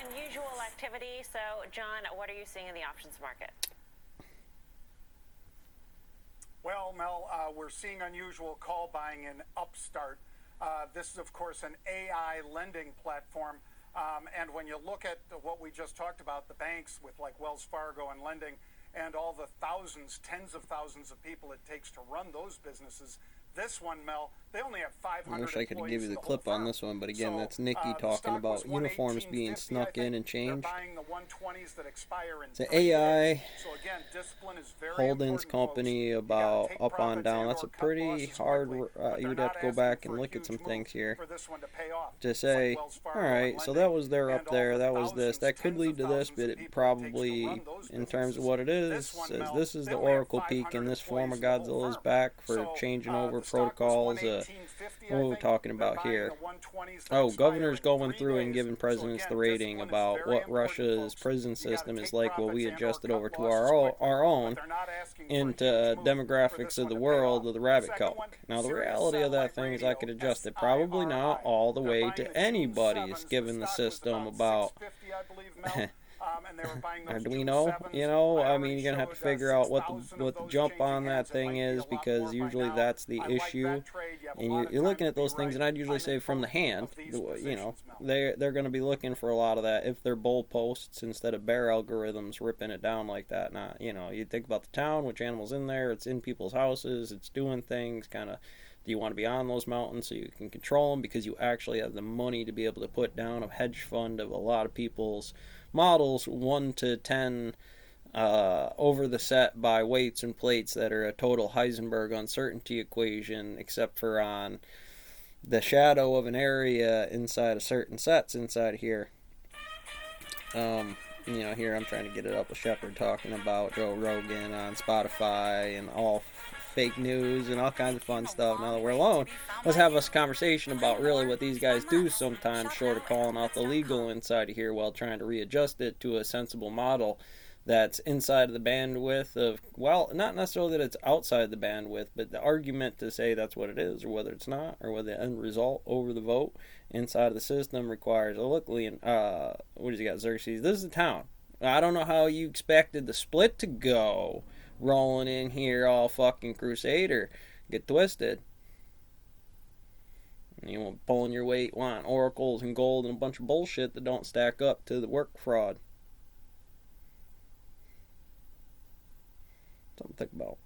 unusual activity. So, John, what are you seeing in the options market? Well, Mel, we're seeing unusual call buying in Upstart. This is, of course, an AI lending platform. And when you look at what we just talked about, the banks with like Wells Fargo and lending, and all the thousands, tens of thousands of people it takes to run those businesses, this one, Mel, they only have 500 I wish I could give you the whole clip on firm. this one, but again, So, that's Nikki the talking stock was about uniforms being 118.50, snuck I in think. and changed. They're buying the 120s that expire in It's an 3 AI days. So again, discipline is very holdings important, company folks. You gotta about take up on profits down. and That's or a cut pretty losses hard, quickly, but you would they're have to not go asking back for and a look at huge some move things here for this one to pay off. to Just say, like Wells Fargo alright, and so lending, that was their and up all there, the that was this. thousands, That could tens lead of to this, thousands but of it people it takes to probably, run those in terms of businesses. what it is, This one, says Mel, this is they the only have Oracle peak 500 in this form of employees in the whole Godzilla's firm. back for So, changing over the stock was protocols. 118.50, What are I we think. talking They're about buying here? the 120s that Oh, expire governors in going 3 through and days. giving So presidents again, the rating discipline is about very what important, Russia's folks. prison You gotta system is take like, what we profits and or adjusted cut over to losses quickly, our but own they're not asking for a into huge move for demographics this of one the to pay world off. of the rabbit Second coke. one, Now, the Sirius reality of that Satellite thing is I Radio, could adjust it probably not SIRI. all the They're way buying to the June anybody's, 7s. The given the stock was system about about 650, I believe, Mel. And they were buying those June Arduino, 7s. you know, I I mean, already you're gonna have to showed figure out 6,000 of what the those jump changing on that hands. It thing might be is, a lot because more by usually now. that's the I like issue, that trade. You have a and lot of you're time looking to at be those things, right. and I'd usually I'm say in from the both hand, of these you know, positions, Mel. they're gonna be looking for a lot of that if they're bull posts instead of bear algorithms ripping it down like that. Not, you know, you think about the town, which animals in there, it's in people's houses, it's doing things, kind of. Do you want to be on those mountains so you can control them because you actually have the money to be able to put down a hedge fund of a lot of people's models 1 to 10 over the set by weights and plates that are a total Heisenberg uncertainty equation, except for on the shadow of an area inside of certain sets inside of here. You know, here I'm trying to get it up with Shepard talking about Joe Rogan on Spotify and all fake news and all kinds of fun stuff. Now that we're alone, let's have us a conversation about really what these guys do sometimes, short of calling out the legal inside of here while trying to readjust it to a sensible model that's inside of the bandwidth of, well, not necessarily that it's outside the bandwidth, but the argument to say that's what it is, or whether it's not, or whether the end result over the vote inside of the system requires, oh, look, Leon, what does he got, Xerxes? This is a town. I don't know how you expected the split to go, rolling in here all fucking Crusader. Get twisted. You want pulling your weight, want oracles and gold and a bunch of bullshit that don't stack up to the work fraud. Something to think about.